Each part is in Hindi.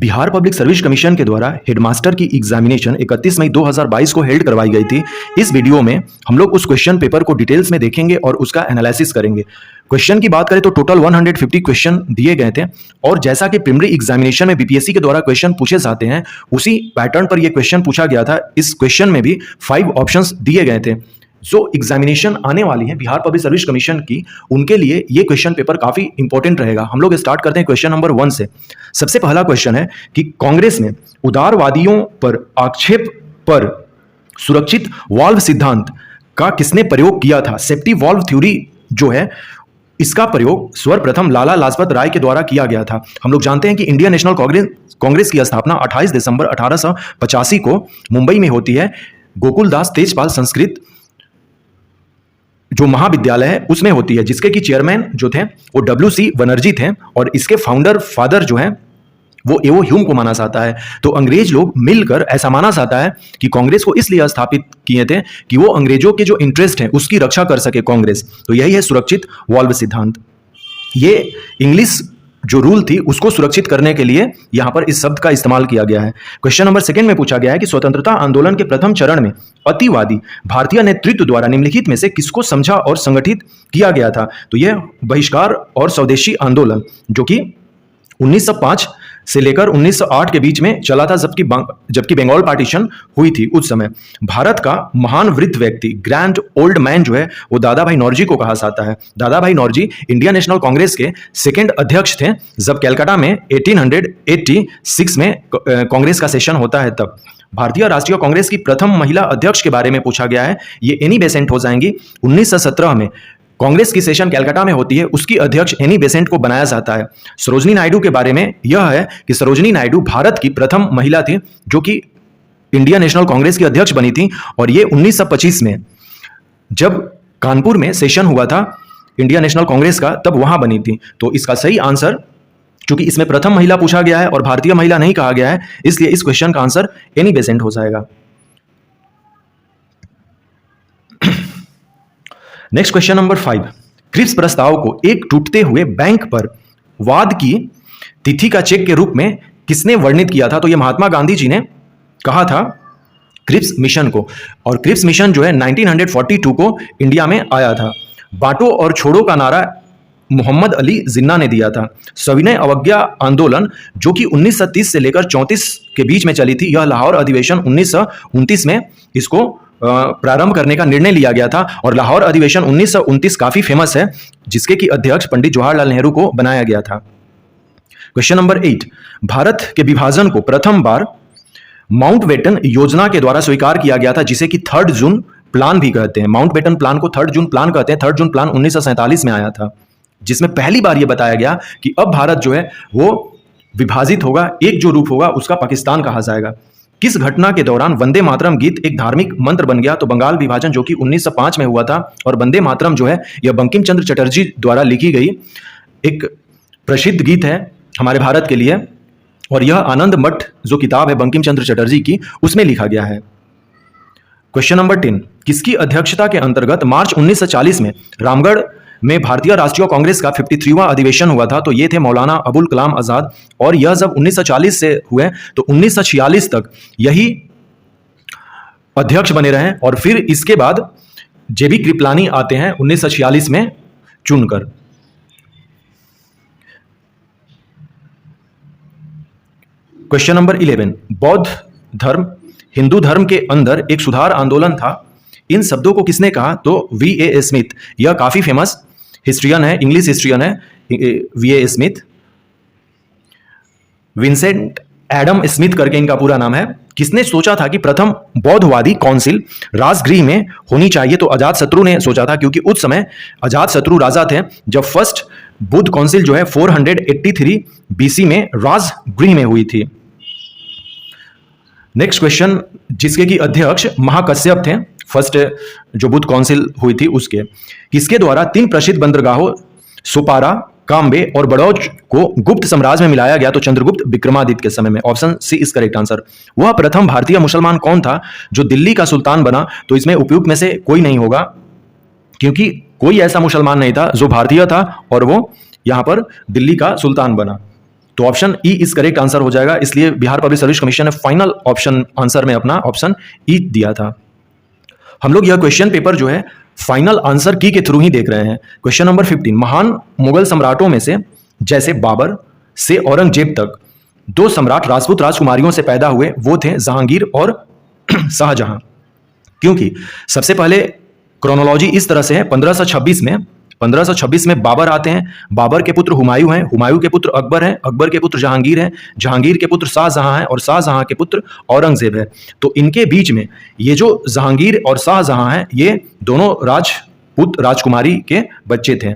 बिहार पब्लिक सर्विस कमीशन के द्वारा हेडमास्टर की एग्जामिनेशन 31 मई 2022 को हेल्ड करवाई गई थी। इस वीडियो में हम लोग उस क्वेश्चन पेपर को डिटेल्स में देखेंगे और उसका एनालिसिस करेंगे। क्वेश्चन की बात करें तो टोटल 150 क्वेश्चन दिए गए थे और जैसा कि प्रीलिमिनरी एग्जामिनेशन में बीपीएससी के द्वारा क्वेश्चन पूछे जाते हैं उसी पैटर्न पर यह क्वेश्चन पूछा गया था। इस क्वेश्चन में भी 5 ऑप्शंस दिए गए थे। जो एग्जामिनेशन आने वाली है बिहार पब्लिक सर्विस कमीशन की, उनके लिए ये क्वेश्चन पेपर काफी इंपॉर्टेंट रहेगा। हम लोग स्टार्ट करते हैं क्वेश्चन नंबर 1 से। सबसे पहला क्वेश्चन है कि कांग्रेस ने उदारवादियों पर आक्षेप पर सुरक्षित वाल्व सिद्धांत का किसने प्रयोग किया था? सेफ्टी वाल्व थ्योरी जो है इसका प्रयोग सर्वप्रथम लाला लाजपत राय के द्वारा किया गया था। हम लोग जानते हैं कि इंडियन नेशनल कांग्रेस की स्थापना 28 दिसंबर 1885 को मुंबई में होती है। गोकुलदास तेजपाल संस्कृत जो महाविद्यालय है उसमें होती है, जिसके कि चेयरमैन जो थे वो WC बनर्जी थे और इसके फाउंडर फादर जो है वो एवो ह्यूम को माना जाता है। तो अंग्रेज लोग मिलकर ऐसा माना जाता है कि कांग्रेस को इसलिए स्थापित किए थे कि वो अंग्रेजों के जो इंटरेस्ट हैं उसकी रक्षा कर सके कांग्रेस। तो यही है सुरक्षित वाल्व सिद्धांत। ये इंग्लिश जो रूल थी उसको सुरक्षित करने के लिए यहां पर इस शब्द का इस्तेमाल किया गया है। क्वेश्चन नंबर 2 में पूछा गया है कि स्वतंत्रता आंदोलन के प्रथम चरण में अतिवादी भारतीय नेतृत्व द्वारा निम्नलिखित में से किसको समझा और संगठित किया गया था? तो यह बहिष्कार और स्वदेशी आंदोलन जो कि 1905 से लेकर 1908 के बीच में चला था, जबकि बंगाल पार्टीशन हुई थी। उस समय भारत का महान वृद्ध व्यक्ति ग्रैंड ओल्ड मैन जो है वो दादा भाई नौरोजी को कहा जाता है। दादा भाई नौरोजी इंडियन नेशनल कांग्रेस के सेकंड अध्यक्ष थे जब कलकत्ता में 1886 में कांग्रेस का सेशन होता है। तब भारतीय राष्ट्रीय कांग्रेस की प्रथम महिला अध्यक्ष के बारे में पूछा गया है। ये एनी बेसेंट हो जाएंगी। 1917 में कांग्रेस की सेशन कलकत्ता में होती है, उसकी अध्यक्ष एनी बेसेंट को बनाया जाता है। सरोजनी नायडू के बारे में यह है कि सरोजनी नायडू भारत की प्रथम महिला थी जो कि इंडियन नेशनल कांग्रेस की अध्यक्ष बनी थी और ये 1925 में जब कानपुर में सेशन हुआ था इंडियन नेशनल कांग्रेस का तब वहां बनी थी। तो इसका सही आंसर, चूंकि इसमें प्रथम महिला पूछा गया है और भारतीय महिला नहीं कहा गया है, इसलिए इस क्वेश्चन का आंसर एनी बेसेंट हो जाएगा। Next question number 5। क्रिप्स प्रस्ताव को एक टूटते हुए बैंक पर वाद की तिथि का चेक के रूप में किसने वर्णित किया था? तो यह महात्मा गांधी जी ने कहा था क्रिप्स मिशन को, और क्रिप्स मिशन जो है 1942 को इंडिया में आया था। बांटो और छोड़ो का नारा मोहम्मद अली जिन्ना ने दिया था। सविनय अवज्ञा आंदोलन जो कि 1930 से लेकर 34 के बीच में चली थी, यह लाहौर अधिवेशन 1929 में इसको प्रारंभ करने का निर्णय लिया गया था और लाहौर अधिवेशन 1929 काफी फेमस है, जिसके की अध्यक्ष पंडित जवाहरलाल नेहरू को बनाया गया था। Question number 8। भारत के विभाजन को प्रथम बार माउंटबेटन योजना के द्वारा स्वीकार किया गया था, जिसे कि 3 जून प्लान भी कहते हैं। माउंटबेटन प्लान को 3 जून प्लान कहते हैं। 3 जून प्लान 1947 में आया था, जिसमें पहली बार यह बताया गया कि अब भारत जो है वो विभाजित होगा, एक जो रूप होगा उसका पाकिस्तान कहा जाएगा। किस घटना के दौरान वंदे मातरम गीत एक धार्मिक मंत्र बन गया? तो बंगाल विभाजन जो कि 1905 में हुआ था और वंदे मातरम जो है यह बंकिम चंद्र चटर्जी द्वारा लिखी गई एक प्रसिद्ध गीत है हमारे भारत के लिए, और यह आनंद मठ जो किताब है बंकिम चंद्र चटर्जी की उसमें लिखा गया है। Question number 10। किसकी अध्यक्षता के अंतर्गत मार्च 1940 में रामगढ़ में भारतीय राष्ट्रीय कांग्रेस का 53वां अधिवेशन हुआ था? तो ये थे मौलाना अबुल कलाम आजाद, और यह जब 1940 से हुए तो 1946 तक यही अध्यक्ष बने रहे और फिर इसके बाद जेबी कृपलानी आते हैं 1946 में चुनकर। Question number 11। बौद्ध धर्म हिंदू धर्म के अंदर एक सुधार आंदोलन था, इन शब्दों को किसने कहा? तो VA स्मिथ। यह काफी फेमस हिस्ट्रियन है, इंग्लिश हिस्ट्रियन है VA Smith. Vincent Adam Smith करके इनका पूरा नाम है। किसने सोचा था कि प्रथम बौद्धवादी काउंसिल राजगृह में होनी चाहिए? तो अजातशत्रु ने सोचा था, क्योंकि उस समय अजातशत्रु राजा थे जब फर्स्ट बुद्ध काउंसिल जो है 483 BC में राजगृह में हुई थी। नेक्स्ट क्वेश्चन, जिसके की अध्यक्ष महाकश्यप थे, फर्स्ट जो बुद्ध काउंसिल हुई थी उसके, किसके द्वारा 3 प्रसिद्ध बंदरगाहों सोपारा, काम्बे और बड़ौच को गुप्त साम्राज्य में मिलाया गया? तो चंद्रगुप्त विक्रमादित्य के समय में। Option C is correct answer. वह प्रथम भारतीय मुसलमान कौन था जो दिल्ली का सुल्तान बना? तो इसमें उपयुक्त में से कोई नहीं होगा, क्योंकि कोई ऐसा मुसलमान नहीं था जो भारतीय था और वो यहां पर दिल्ली का सुल्तान बना। तो ऑप्शन ई इस करेक्ट आंसर हो जाएगा, इसलिए बिहार पब्लिक सर्विस कमीशन ने फाइनल ऑप्शन आंसर में अपना ऑप्शन ई दिया था। हम लोग यह क्वेश्चन पेपर जो है फाइनल आंसर की के थ्रू ही देख रहे हैं। क्वेश्चन नंबर 15, महान मुगल सम्राटों में से जैसे बाबर से औरंगजेब तक दो सम्राट राजपूत राजकुमारियों से पैदा हुए, वो थे जहांगीर और शाहजहां। क्योंकि सबसे पहले क्रोनोलॉजी इस तरह से है, 1526 में बाबर आते हैं, बाबर के पुत्र हुमायूं हैं, हुमायूं के पुत्र अकबर हैं, अकबर के पुत्र जहांगीर हैं, जहांगीर के पुत्र शाहजहां हैं और शाहजहां के पुत्र औरंगजेब है। तो इनके बीच में ये जो जहांगीर और शाहजहां हैं, ये दोनों राजपूत राजकुमारी के बच्चे थे।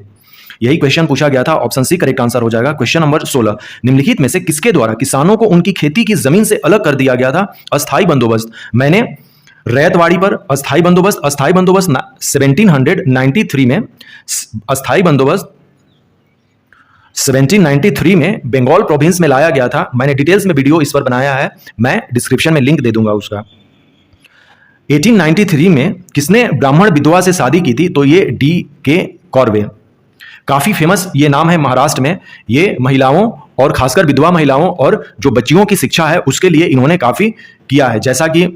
यही क्वेश्चन पूछा गया था, ऑप्शन सी करेक्ट आंसर हो जाएगा। क्वेश्चन नंबर 16, निम्नलिखित में से किसके द्वारा किसानों को उनकी खेती की जमीन से अलग कर दिया गया था? अस्थाई बंदोबस्त। मैंने रैयतवाड़ी पर अस्थाई बंदोबस्त 1793 में, अस्थाई बंदोबस्त 1793 में बंगाल प्रोविंस में लाया गया था। मैंने डिटेल्स में वीडियो इस पर बनाया है, मैं डिस्क्रिप्शन में लिंक दे दूंगा उसका। 1893 में किसने ब्राह्मण विधवा से शादी की थी? तो ये D.K. कॉर्वे। काफी फेमस ये नाम है महाराष्ट्र में। ये महिलाओं और खासकर विधवा महिलाओं और जो बच्चियों की शिक्षा है उसके लिए इन्होंने काफी किया है, जैसा कि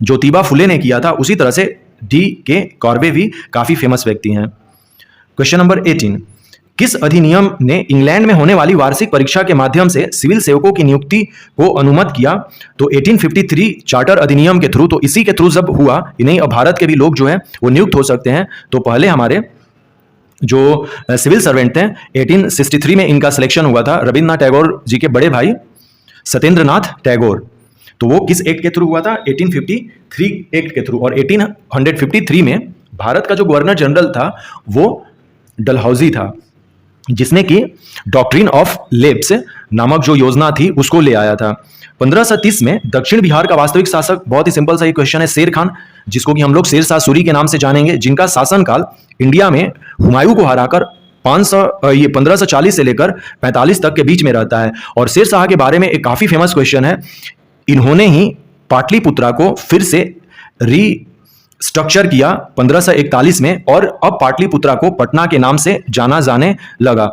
ज्योतिबा फुले ने किया था, उसी तरह से D.K. कॉर्वे भी काफी फेमस व्यक्ति हैं। क्वेश्चन नंबर 18, किस अधिनियम ने इंग्लैंड में होने वाली वार्षिक परीक्षा के माध्यम से सिविल सेवकों की नियुक्ति को अनुमत किया? तो 1853 चार्टर अधिनियम के थ्रू। तो इसी के थ्रू जब हुआ, नहीं अब भारत के भी लोग जो है वो नियुक्त हो सकते हैं। तो पहले हमारे जो सिविल सर्वेंट थे 1863 में इनका सिलेक्शन हुआ था, रविन्द्रनाथ टैगोर जी के बड़े भाई सत्येंद्रनाथ टैगोर। तो वो किस एक्ट के थ्रू हुआ था? 1853 एक्ट के थ्रू। और 1853 में भारत का जो गवर्नर जनरल था वो डलहौजी था, जिसने कि डॉक्ट्रिन ऑफ लेब्स नामक जो योजना थी उसको ले आया था। 1530 में दक्षिण बिहार का वास्तविक शासक, बहुत ही सिंपल सा ये क्वेश्चन है, शेर खान, जिसको कि हम लोग शेर शाह सूरी के नाम से जानेंगे, जिनका शासनकाल इंडिया में हुमायूं को हराकर 1540 से लेकर 45 तक के बीच में रहता है। और शेर शाह के बारे में एक काफी फेमस क्वेश्चन है, इन्होंने ही पाटलिपुत्रा को फिर से स्ट्रक्चर किया 1541 में, और अब पाटलिपुत्रा को पटना के नाम से जाना जाने लगा।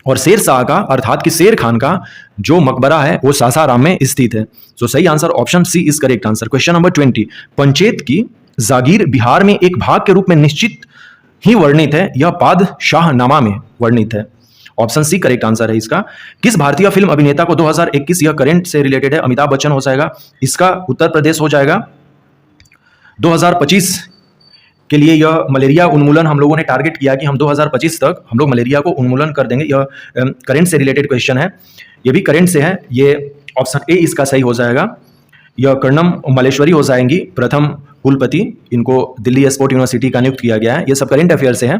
और शेर शाह का अर्थात कि शेर खान का जो मकबरा है वो सासाराम में स्थित है। तो सही answer option C is correct answer. Question number 20, Panchet की जागीर बिहार में एक भाग के रूप में निश्चित ही वर्णित है, यह पादशाहनामा में वर्णित है। ऑप्शन सी करेक्ट आंसर है इसका। किस भारतीय फिल्म अभिनेता को 2021, यह करंट से रिलेटेड है, अमिताभ बच्चन हो जाएगा, इसका उत्तर प्रदेश हो जाएगा। 2025 के लिए यह मलेरिया उन्मूलन हम लोगों ने टारगेट किया कि हम 2025 तक हम लोग मलेरिया को उन्मूलन कर देंगे। यह करंट से रिलेटेड क्वेश्चन है, यह भी करंट से है, ये ऑप्शन ए इसका सही हो जाएगा। यह कर्णम मलेश्वरी हो जाएंगी प्रथम कुलपति, इनको दिल्ली एयरपोर्ट यूनिवर्सिटी का नियुक्त किया गया है। ये सब करंट अफेयर से है।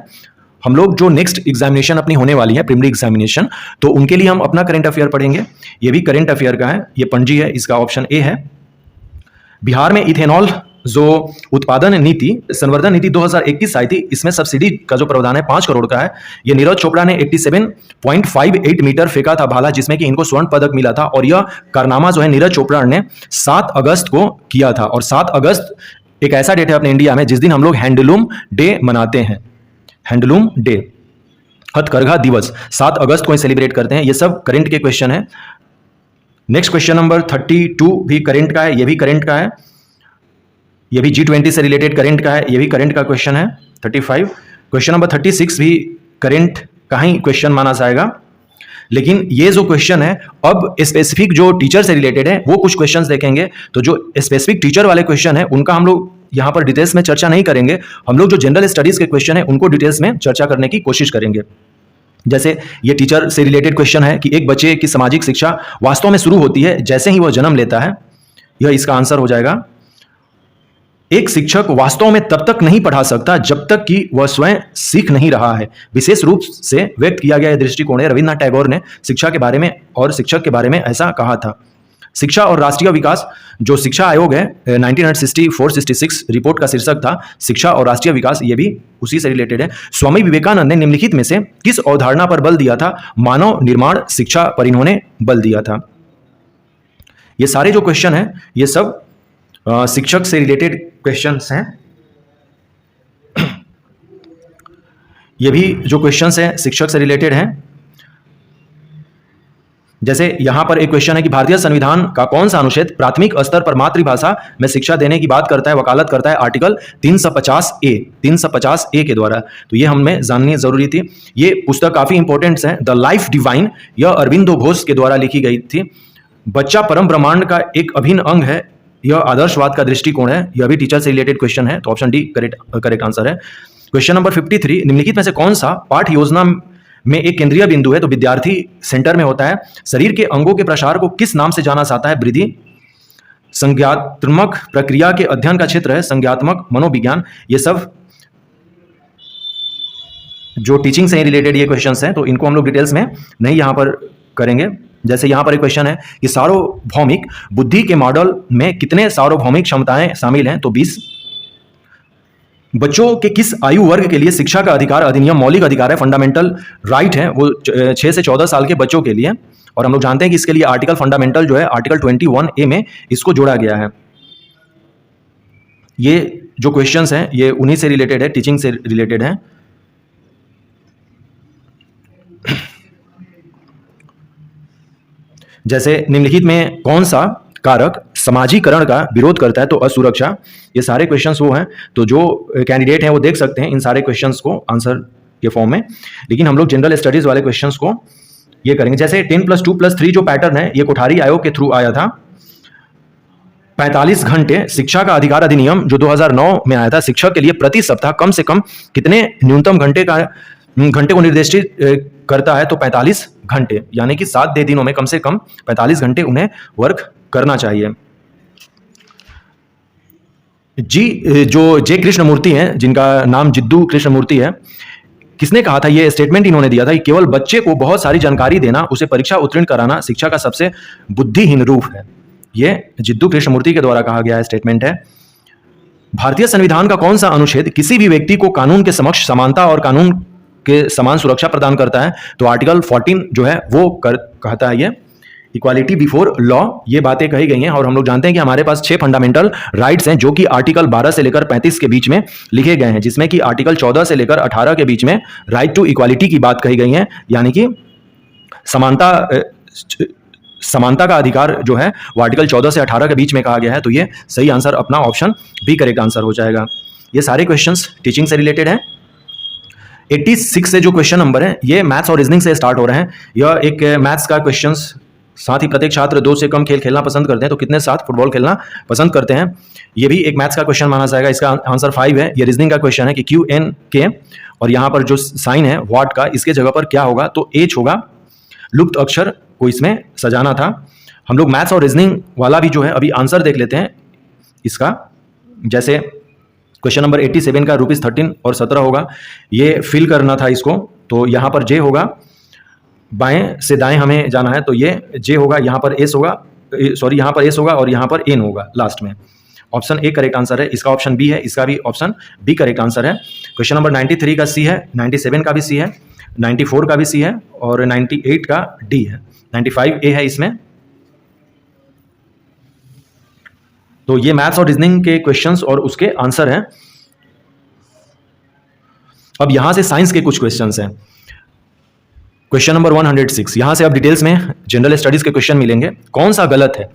हम लोग जो नेक्स्ट एग्जामिनेशन अपनी होने वाली है प्रीलिमिनरी एग्जामिनेशन, तो उनके लिए हम अपना करंट अफेयर पढ़ेंगे। ये भी करंट अफेयर का है, ये पणजी है, इसका ऑप्शन ए है। बिहार में इथेनॉल जो उत्पादन नीति संवर्धन नीति 2021 आई थी, इसमें सब्सिडी का जो प्रावधान है 5 करोड़ का है। ये नीरज चोपड़ा ने 87.58 मीटर फेंका था भाला, जिसमें कि इनको स्वर्ण पदक मिला था। और यह कारनामा जो है नीरज चोपड़ा ने 7 अगस्त को किया था। और 7 अगस्त एक ऐसा डेट है अपने इंडिया में जिस दिन हम लोग हैंडलूम डे मनाते हैं, हैंडलूम डे, हथकरघा दिवस 7 अगस्त को सेलिब्रेट करते हैं। ये सब करंट के क्वेश्चन है। नेक्स्ट क्वेश्चन नंबर 32 भी करंट का है, ये भी करंट का है, ये भी G20 से रिलेटेड करंट का है, ये भी करंट का क्वेश्चन है। 35 क्वेश्चन नंबर 36 भी करंट का ही क्वेश्चन माना जाएगा। लेकिन ये जो क्वेश्चन है अब स्पेसिफिक जो टीचर से रिलेटेड है वो कुछ क्वेश्चंस देखेंगे। तो जो स्पेसिफिक टीचर वाले क्वेश्चन है उनका हम लोग यहाँ पर डिटेल्स में चर्चा नहीं करेंगे। हम लोग जो जनरल स्टडीज के क्वेश्चन है उनको डिटेल्स में चर्चा करने की कोशिश करेंगे। जैसे ये टीचर से रिलेटेड क्वेश्चन है कि एक बच्चे की सामाजिक शिक्षा वास्तव में शुरू होती है जैसे ही वह जन्म लेता है, यह इसका आंसर हो जाएगा। एक शिक्षक वास्तव में तब तक नहीं पढ़ा सकता जब तक कि वह स्वयं सीख नहीं रहा है। विशेष रूप से व्यक्त किया गया यह दृष्टिकोण है, रविन्द्रनाथ टैगोर ने शिक्षा के बारे में और शिक्षक के बारे में ऐसा कहा था। शिक्षा और राष्ट्रीय विकास, जो शिक्षा आयोग है 1964-66 रिपोर्ट का शीर्षक था शिक्षा और राष्ट्रीय विकास, ये भी उसी से रिलेटेड है। स्वामी विवेकानंद ने निम्नलिखित में से किस अवधारणा पर बल दिया था? मानव निर्माण शिक्षा पर इन्होंने बल दिया था। ये सारे जो क्वेश्चन है ये सब शिक्षक से रिलेटेड क्वेश्चंस हैं। ये भी जो क्वेश्चंस हैं शिक्षक से रिलेटेड हैं। जैसे यहां पर एक क्वेश्चन है कि भारतीय संविधान का कौन सा अनुच्छेद प्राथमिक स्तर पर मातृभाषा में शिक्षा देने की बात करता है, वकालत करता है? आर्टिकल 350 ए के द्वारा। तो ये हमें जाननी जरूरी थी। ये पुस्तक काफी इंपॉर्टेंट है, द लाइफ डिवाइन, यह अरविंदो घोष के द्वारा लिखी गई थी। बच्चा परम ब्रह्मांड का एक अभिन्न अंग है, यह आदर्शवाद का दृष्टिकोण है। यह भी टीचर से रिलेटेड क्वेश्चन है, तो ऑप्शन डी करेक्ट आंसर है। क्वेश्चन नंबर 53, निम्नलिखित में से कौन सा पाठ योजना में एक केंद्रीय बिंदु है? तो विद्यार्थी सेंटर में होता है। शरीर के अंगों के प्रसार को किस नाम से जाना जाता है? वृद्धि। संज्ञात्मक प्रक्रिया के अध्ययन का क्षेत्र है संज्ञात्मक मनोविज्ञान। ये सब जो टीचिंग से रिलेटेड ये क्वेश्चंस हैं, तो इनको हम लोग डिटेल्स में नहीं यहां पर करेंगे। जैसे यहां पर एक क्वेश्चन है कि सार्वभौमिक बुद्धि के मॉडल में कितने सार्वभौमिक क्षमताएं शामिल हैं? तो 20। बच्चों के किस आयु वर्ग के लिए शिक्षा का अधिकार अधिनियम मौलिक अधिकार है, फंडामेंटल राइट है? वो 6 से 14 साल के बच्चों के लिए। और हम लोग जानते हैं कि इसके लिए आर्टिकल फंडामेंटल जो है आर्टिकल 21A में इसको जोड़ा गया है। ये जो क्वेश्चंस हैं ये उन्हीं से रिलेटेड है, टीचिंग से रिलेटेड है। जैसे निम्नलिखित में कौन सा कारक समाजीकरण का विरोध करता है? तो असुरक्षा। ये सारे क्वेश्चंस वो हैं, तो जो कैंडिडेट हैं वो देख सकते हैं इन सारे क्वेश्चंस को आंसर के फॉर्म में। लेकिन हम लोग जनरल स्टडीज वाले क्वेश्चंस को ये करेंगे। जैसे 10+2+3 जो पैटर्न है ये कोठारी आयोग के थ्रू आया था। 45 घंटे शिक्षा का अधिकार अधिनियम जो 2009 में आया था, शिक्षक के लिए प्रति सप्ताह कम से कम कितने न्यूनतम घंटे को निर्देशित करता है? तो 45 घंटे, यानी कि 7 दिनों में कम से कम 45 घंटे उन्हें वर्क करना चाहिए। जो जे कृष्णमूर्ति हैं, जिनका नाम जिद्दू कृष्णमूर्ति है, किसने कहा था? ये स्टेटमेंट इन्होंने दिया था कि केवल बच्चे को बहुत सारी जानकारी देना, उसे परीक्षा उत्तीर्ण कराना शिक्षा का सबसे बुद्धिहीन रूप है। ये जिद्दू कृष्णमूर्ति के द्वारा कहा गया स्टेटमेंट है। भारतीय संविधान का कौन सा अनुच्छेद किसी भी व्यक्ति को कानून के समक्ष समानता और कानून के समान सुरक्षा प्रदान करता है? तो आर्टिकल 14 जो है वो कहता है ये इक्वालिटी बिफोर लॉ। ये बातें कही गई हैं और हम लोग जानते हैं कि हमारे पास 6 फंडामेंटल राइट्स हैं जो कि आर्टिकल 12 से लेकर 35 के बीच में लिखे गए हैं, जिसमें कि आर्टिकल 14 से लेकर 18 के बीच में राइट टू इक्वालिटी की बात कही गई है, यानी कि समानता का अधिकार जो है वो आर्टिकल 14 से 18 के बीच में कहा गया है। तो ये सही आंसर अपना ऑप्शन बी करेक्ट आंसर हो जाएगा। ये सारे क्वेश्चंस टीचिंग से रिलेटेड है। 86 से जो क्वेश्चन नंबर है ये मैथ्स और रीजनिंग से स्टार्ट हो रहे हैं। यह एक मैथ्स का क्वेश्चंस, साथ ही प्रत्येक छात्र 2 से कम खेल खेलना पसंद करते हैं, तो कितने साथ फुटबॉल खेलना पसंद करते हैं? ये भी एक मैथ्स का क्वेश्चन माना जाएगा। इसका आंसर 5 है। ये रीजनिंग का क्वेश्चन है कि QNK और यहाँ पर जो साइन है व्हाट का, इसके जगह पर क्या होगा? तो H होगा। लुप्त अक्षर को इसमें सजाना था। हम लोग मैथ्स और रीजनिंग वाला भी जो है अभी आंसर देख लेते हैं इसका। जैसे क्वेश्चन नंबर 87 का ₹13 और 17 होगा, ये फिल करना था इसको। तो यहाँ पर J होगा, बाएं से दाएं हमें जाना है, तो ये J होगा, यहाँ पर S होगा, सॉरी यहाँ पर S होगा और यहाँ पर N होगा लास्ट में। ऑप्शन ए करेक्ट आंसर है। इसका ऑप्शन बी है, इसका भी ऑप्शन बी करेक्ट आंसर है। क्वेश्चन नंबर 93 का C है, 97 का भी C है, 94 का भी C है और 98 का D है, 95 A है इसमें। तो ये मैथ्स और रीजनिंग के क्वेश्चंस और उसके आंसर हैं। अब यहां से साइंस के कुछ क्वेश्चंस हैं। क्वेश्चन नंबर 106, यहां से अब डिटेल्स में जनरल स्टडीज के क्वेश्चन मिलेंगे। कौन सा गलत है?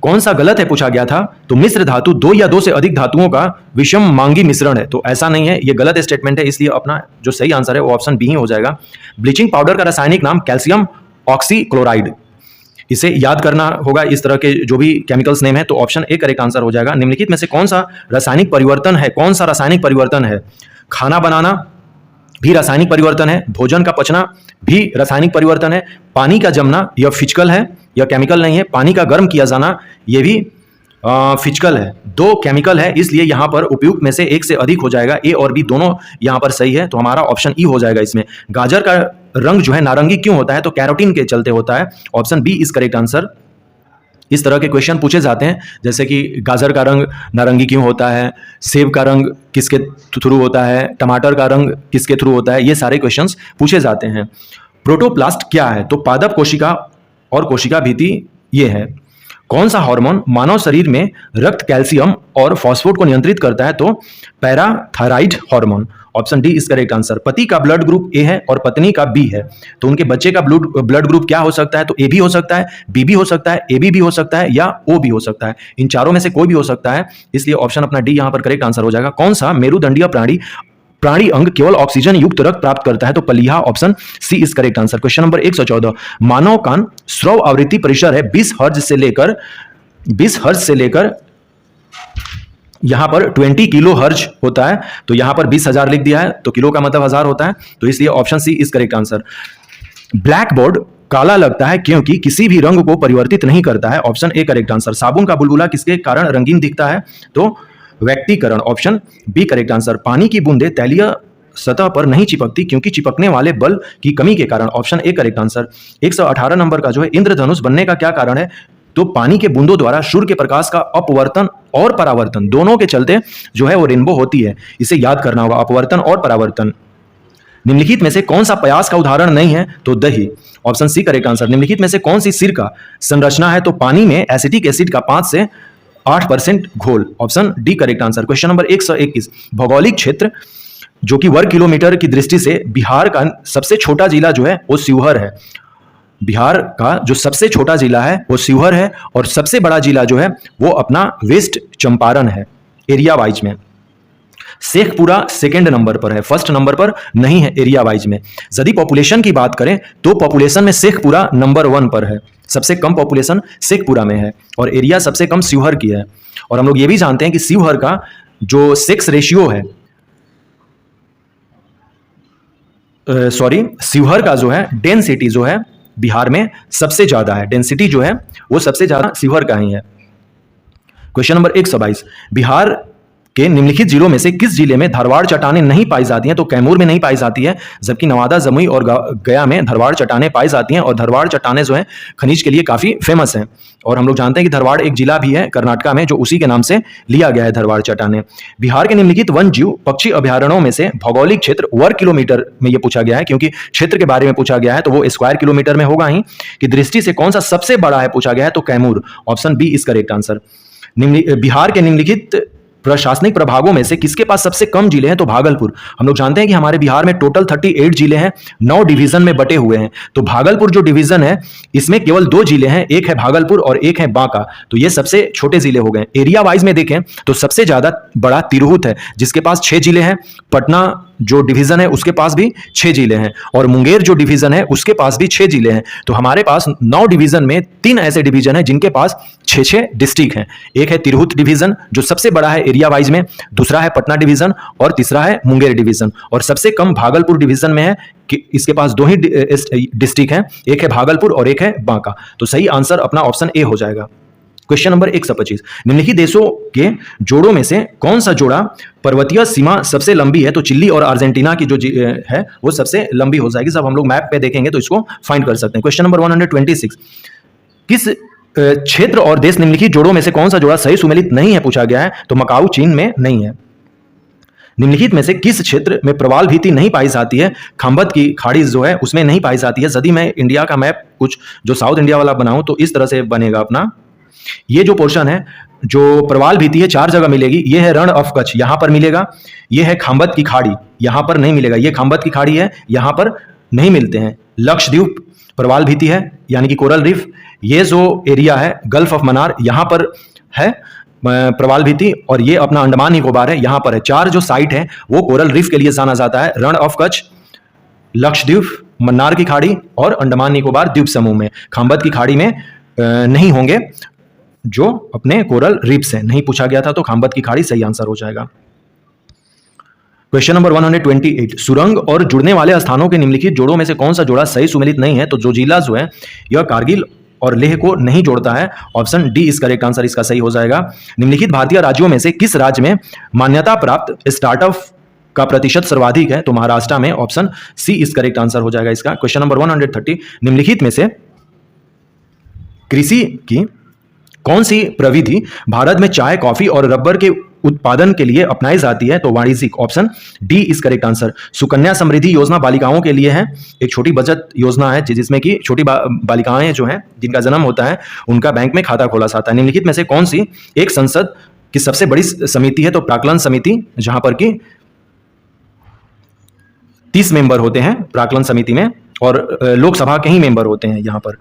कौन सा गलत है पूछा गया था। तो मिश्र धातु 2 या 2 से अधिक धातुओं का विषम मांगी मिश्रण है, तो ऐसा नहीं है, ये गलत स्टेटमेंट है, इसलिए अपना जो सही आंसर है वो ऑप्शन बी ही हो जाएगा। ब्लीचिंग पाउडर का रासायनिक नाम कैल्शियम ऑक्सीक्लोराइड, इसे याद करना होगा इस तरह के जो भी केमिकल्स नेम है, तो ऑप्शन ए करेक्ट आंसर हो जाएगा। निम्नलिखित में से कौन सा रासायनिक परिवर्तन है? कौन सा रासायनिक परिवर्तन है? खाना बनाना भी रासायनिक परिवर्तन है, भोजन का पचना भी रासायनिक परिवर्तन है, पानी का जमना यह फिजिकल है, यह केमिकल नहीं है, पानी का गर्म किया जाना यह भी फिजिकल है। 2 केमिकल है, इसलिए यहां पर उपयुक्त में से एक से अधिक हो जाएगा। ए और बी दोनों यहां पर सही है, तो हमारा ऑप्शन ई हो जाएगा इसमें। गाजर का रंग जो है नारंगी क्यों होता है? तो कैरोटीन के चलते होता है, option B is correct answer. इस तरह के क्वेश्चन पूछे जाते हैं, जैसे कि गाजर का रंग नारंगी क्यों होता है, सेब का रंग किसके थ्रू होता है, टमाटर का रंग किसके थ्रू होता है, ये सारे क्वेश्चंस पूछे जाते हैं। प्रोटोप्लास्ट क्या है? तो पादप कोशिका और कोशिका भित्ति ये है। कौन सा हार्मोन मानव शरीर में रक्त कैल्शियम और फॉस्फोरेट को नियंत्रित करता है? तो parathyroid hormone, option D is correct answer. पति का ब्लड ग्रुप ए है और पत्नी का बी है, तो उनके बच्चे का ब्लड ग्रुप क्या हो सकता है? तो ए भी हो सकता है, बी भी हो सकता है, ए बी भी हो सकता है, या ओ भी हो सकता है। इन चारों में से कोई भी हो सकता है, इसलिए ऑप्शन अपना डी यहां पर करेक्ट आंसर हो जाएगा। कौन सा मेरुदंडीय प्राणी अंग केवल ऑक्सीजन युक्त रक्त प्राप्त करता है? तो पलीहा, option C is correct answer. Question number 114, मानव कान श्रव आवृत्ति परिसर है 20 हर्ट्ज से लेकर यहां पर 20 किलो हर्ज होता है, तो यहां पर 20,000 लिख दिया है, तो किलो का मतलब 1000 होता है, तो इसलिए option C is correct answer. Blackboard काला लगता है क्योंकि किसी भी रंग को परिवर्तित नहीं करता है, ऑप्शन ए करेक्ट आंसर। साबुन का बुलबुला किसके कारण रंगीन दिखता है? तो व्यक्तिकरण, ऑप्शन बी करेक्ट आंसर। पानी की बूंदें तैलीय सतह पर नहीं चिपकती क्योंकि चिपकने वाले बल की कमी के कारण, option A correct answer. 118 number का जो है इंद्रधनुष बनने का क्या कारण है? तो पानी के बूंदों द्वारा सूर्य के प्रकाश का अपवर्तन और परावर्तन दोनों के चलते जो है वो रेनबो होती है, इसे याद करना होगा, अपवर्तन और परावर्तन। निम्नलिखित में से कौन सा प्रयास का उदाहरण नहीं है? तो दही, ऑप्शन सी करेक्ट आंसर। निम्नलिखित में से कौन सी सिरका संरचना है? तो पानी में एसिटिक एसिड का 5 से 8% घोल, option D correct answer. Question number 121, भौगोलिक क्षेत्र जो कि वर्ग किलोमीटर की दृष्टि से बिहार का सबसे छोटा जिला जो है वो शिवहर है। बिहार का जो सबसे छोटा जिला है वो शिवहर है, और सबसे बड़ा जिला जो है वो अपना वेस्ट चंपारण है एरिया वाइज में। शेखपुरा सेकंड नंबर पर है, फर्स्ट नंबर पर नहीं है एरिया वाइज में। यदि पॉपुलेशन की बात करें तो पॉपुलेशन में शेखपुरा नंबर 1 पर है, सबसे कम पॉपुलेशन शेखपुरा में है, और एरिया सबसे कम शिवहर की है। और हम लोग ये भी जानते हैं कि शिवहर का जो सेक्स रेशियो है, शिवहर का जो है डेंसिटी जो है बिहार में सबसे ज्यादा है, डेंसिटी जो है वो सबसे ज्यादा शिवहर का ही है। क्वेश्चन नंबर 122, बिहार के निम्नलिखित जिलों में से किस जिले में धारवाड़ चट्टानें नहीं पाई जाती हैं? तो कैमूर में नहीं पाई जाती है, जबकि नवादा, जमुई और गया में धारवाड़ चट्टानें पाई जाती हैं, और धारवाड़ चट्टानें जो है खनिज के लिए काफी फेमस हैं। और हम लोग जानते हैं कि धारवाड़ एक जिला भी है कर्नाटका में जो उसी के नाम से लिया गया है, धारवाड़ चट्टानें। बिहार के निम्नलिखित वन जीव पक्षी अभ्यारण्यों में से भौगोलिक क्षेत्र वर्ग किलोमीटर में यह पूछा गया है, क्योंकि क्षेत्र के बारे में पूछा गया है तो वो स्क्वायर किलोमीटर में होगा ही, कि दृष्टि से कौन सा सबसे बड़ा है पूछा गया है, तो Kaimur, option B is correct answer. Bihar के निम्नलिखित प्रशासनिक प्रभागों में से किसके पास सबसे कम जिले हैं? तो भागलपुर। हम लोग जानते हैं कि हमारे बिहार में टोटल 38 जिले हैं, 9 डिवीजन में बटे हुए हैं, तो भागलपुर जो डिवीजन है इसमें केवल 2 जिले हैं, एक है भागलपुर और एक है बांका, तो ये सबसे छोटे जिले हो गए। एरिया वाइज में देखें तो सबसे ज्यादा बड़ा तिरहुत है जिसके पास 6 जिले हैं, पटना जो डिवीजन है उसके पास भी 6 जिले हैं, और मुंगेर जो डिवीजन है उसके पास भी 6 जिले हैं। तो हमारे पास 9 डिवीजन में 3 ऐसे डिवीजन हैं जिनके पास 6-6 डिस्ट्रिक्ट हैं। एक है तिरहुत डिवीजन जो सबसे बड़ा है एरिया वाइज में, दूसरा है पटना डिवीजन, और तीसरा है मुंगेर डिवीजन, और सबसे कम भागलपुर डिवीजन में है कि इसके पास 2 ही डिस्ट्रिक्ट हैं, एक है भागलपुर और एक है बांका। तो सही आंसर अपना ऑप्शन ए हो जाएगा। क्वेश्चन नंबर 125, निम्नलिखित देशों के जोड़ों में से कौन सा जोड़ा पर्वतीय सीमा सबसे लंबी है? तो चिली और अर्जेंटीना की जो है वो सबसे लंबी हो जाएगी। जब हम लोग मैप पे देखेंगे तो इसको फाइंड कर सकते हैं। क्वेश्चन नंबर 126, किस क्षेत्र और देश निम्नलिखित जोड़ों में से कौन सा जोड़ा सही सुमेलित नहीं है पूछा गया है? तो मकाऊ चीन में नहीं है। निम्नलिखित में से किस क्षेत्र में प्रवाल भीति नहीं पाई जाती है? खंबत की खाड़ी जो है उसमें नहीं पाई जाती है। यदि मैं इंडिया का मैप कुछ जो साउथ इंडिया वाला बनाऊं तो इस तरह से बनेगा अपना। ये जो पोर्शन है जो प्रवाल भीति है 4 जगह मिलेगी। ये है रण ऑफ कच्छ, यहां पर मिलेगा। ये है खंबत की खाड़ी, यहां पर नहीं मिलेगा। ये खंबत की खाड़ी है, यहां पर नहीं मिलते हैं। लक्षद्वीप प्रवाल भीति है यानी कि कोरल रीफ। ये जो एरिया है गल्फ ऑफ मन्नार, यहां पर है प्रवाल भीति, और ये अपना अंडमान निकोबार है, यहां पर है। 4 जो साइट है वो कोरल रीफ के लिए जाना जाता है, रण ऑफ कच्छ, लक्षद्वीप, मन्नार की खाड़ी और अंडमान निकोबार द्वीप समूह में। खंबत की खाड़ी में नहीं होंगे जो अपने कोरल रीफ से नहीं पूछा गया था, तो खंबत की खाड़ी सही आंसर हो जाएगा। क्वेश्चन नंबर 128, सुरंग और जुड़ने वाले स्थानों के निम्नलिखित जोड़ों में से कौन सा जोड़ा सही सुमेलित नहीं है? तो जो जिला जो है यह कारगिल और लेह को नहीं जोड़ता है, option D is correct answer, इसका सही हो जाएगा। निम्नलिखित भारतीय राज्यों में से किस राज्य में मान्यता प्राप्त स्टार्टअप का प्रतिशत सर्वाधिक है? तो महाराष्ट्र में, option C is correct answer हो जाएगा इसका। क्वेश्चन नंबर 130, निम्नलिखित में से कृषि की कौन सी प्रविधि भारत में चाय, कॉफी और रबर के उत्पादन के लिए अपनाई जाती है? तो वाणिज्यिक, option D is correct answer. Sukanya Samriddhi Yojana बालिकाओं के लिए है, एक छोटी बचत योजना है जिसमें कि छोटी बालिकाएं जो हैं जिनका जन्म होता है उनका बैंक में खाता खोला जाता है। निम्नलिखित में से कौन सी एक संसद की सबसे बड़ी समिति है? तो प्राक्कलन समिति, जहां पर कि 30 मेंबर होते हैं प्राक्कलन समिति में, और लोकसभा के ही मेंबर होते हैं यहाँ पर।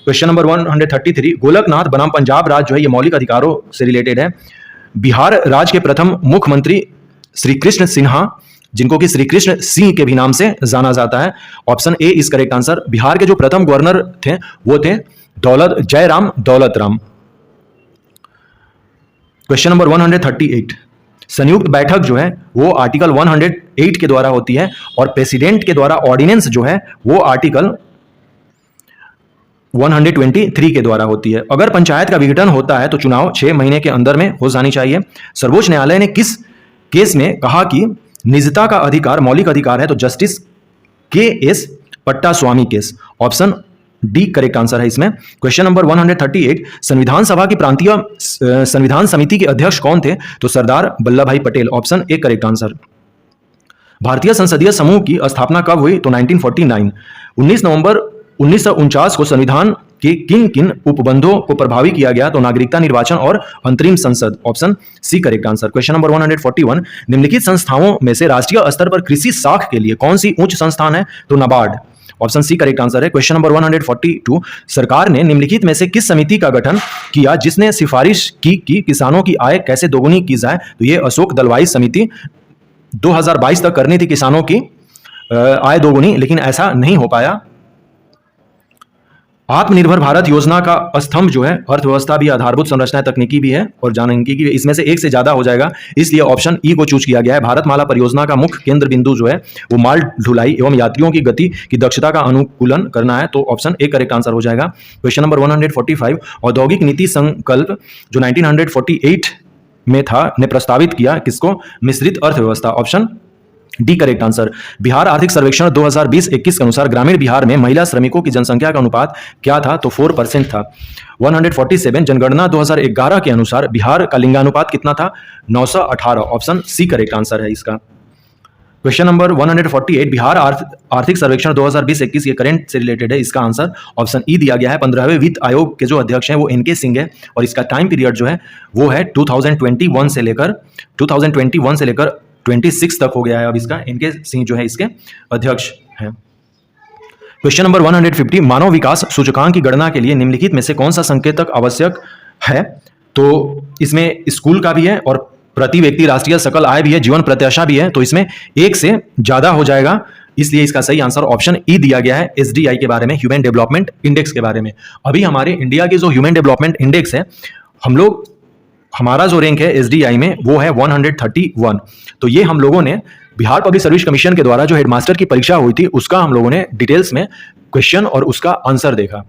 क्वेश्चन नंबर 133, गोलकनाथ बनाम पंजाब राज्य जो है ये मौलिक अधिकारों से रिलेटेड है। बिहार राज्य के प्रथम मुख्यमंत्री श्री कृष्ण सिन्हा, जिनको कि श्री कृष्ण सिंह के भी नाम से जाना जाता है। Option A is correct answer. Bihar के जो प्रथम गवर्नर थे वो थे जयराम दौलत राम। क्वेश्चन नंबर 138, संयुक्त बैठक जो है वो आर्टिकल 108 के द्वारा होती है, और प्रेसिडेंट के द्वारा ऑर्डिनेंस जो है वो आर्टिकल 123 के द्वारा होती है। अगर पंचायत का विघटन होता है तो चुनाव 6 महीने के अंदर में हो जानी चाहिए। सर्वोच्च न्यायालय ने किस केस में कहा कि निजता का अधिकार मौलिक अधिकार है? तो justice K S. Puttaswamy case. Option D correct answer है इसमें। क्वेश्चन नंबर 138, संविधान सभा की प्रांतीय संविधान समिति के अध्यक्ष कौन थे? तो सरदार वल्लभ भाई Patel. Option A correct answer. भारतीय संसदीय समूह की स्थापना कब हुई? तो 1949। 19 नवंबर 1949 को संविधान के किन किन उपबंधों को प्रभावी किया गया? तो नागरिकता, निर्वाचन और अंतरिम संसद। Option C correct answer. Question number 141, निम्नलिखित संस्थाओं में से राष्ट्रीय स्तर पर कृषि साख के लिए कौन सी उच्च संस्थान है? तो NABARD. Option C correct answer है। क्वेश्चन नंबर 142, सरकार ने निम्नलिखित में से किस समिति का गठन किया जिसने सिफारिश की कि किसानों की आय कैसे दोगुनी की जाए? तो ये अशोक दलवाई समिति 2022 तक करनी थी किसानों की आय दोगुनी, लेकिन ऐसा नहीं हो पाया। आत्मनिर्भर भारत योजना का स्तंभ जो है अर्थव्यवस्था भी, आधारभूत संरचना, तकनीकी भी है और जानकी भी, इसमें से एक से ज्यादा हो जाएगा, इसलिए ऑप्शन ई को चूज किया गया है। भारतमाला परियोजना का मुख्य केंद्र बिंदु जो है वो माल ढुलाई एवं यात्रियों की गति की दक्षता का अनुकूलन करना है, तो ऑप्शन ए करेक्ट आंसर हो जाएगा। क्वेश्चन नंबर 145, औद्योगिक नीति संकल्प जो 1948 में था ने प्रस्तावित किया किसको? मिश्रित अर्थव्यवस्था। Option D correct answer. Bihar आर्थिक सर्वेक्षण 2020-21 के अनुसार ग्रामीण बिहार में महिला श्रमिकों की जनसंख्या का अनुपात क्या था? तो 4% था। 147, जनगणना 2011 के अनुसार बिहार का लिंगानुपात कितना था? 918। ऑप्शन सी करेक्ट आंसर है इसका। क्वेश्चन नंबर 148, बिहार आर्थिक सर्वेक्षण 2020-21 के करंट से रिलेटेड है, इसका आंसर ऑप्शन ई दिया गया है। 15वें वित्त आयोग के जो अध्यक्ष हैं वो एन के सिंह है, और इसका टाइम पीरियड जो है वो है 2021 से लेकर 26 तक हो गया है। अब इसका एनके सिंह जो है इसके अध्यक्ष हैं। क्वेश्चन नंबर 150, मानव विकास सूचकांक की गणना के लिए निम्नलिखित में से कौन सा संकेतक आवश्यक है? तो इसमें स्कूल का भी है और प्रति व्यक्ति राष्ट्रीय सकल आय भी है, जीवन प्रत्याशा भी है, तो इसमें एक से ज्यादा हो जाएगा, इसलिए इसका सही आंसर ऑप्शन ई दिया गया है। SDI के बारे में, ह्यूमन डेवलपमेंट इंडेक्स के बारे में। अभी हमारे इंडिया के जो ह्यूमन डेवलपमेंट इंडेक्स है, हमारा जो रैंक है SDI में वो है 131। तो ये हम लोगों ने बिहार पब्लिक सर्विस कमीशन के द्वारा जो हेडमास्टर की परीक्षा हुई थी उसका हम लोगों ने डिटेल्स में क्वेश्चन और उसका आंसर देखा।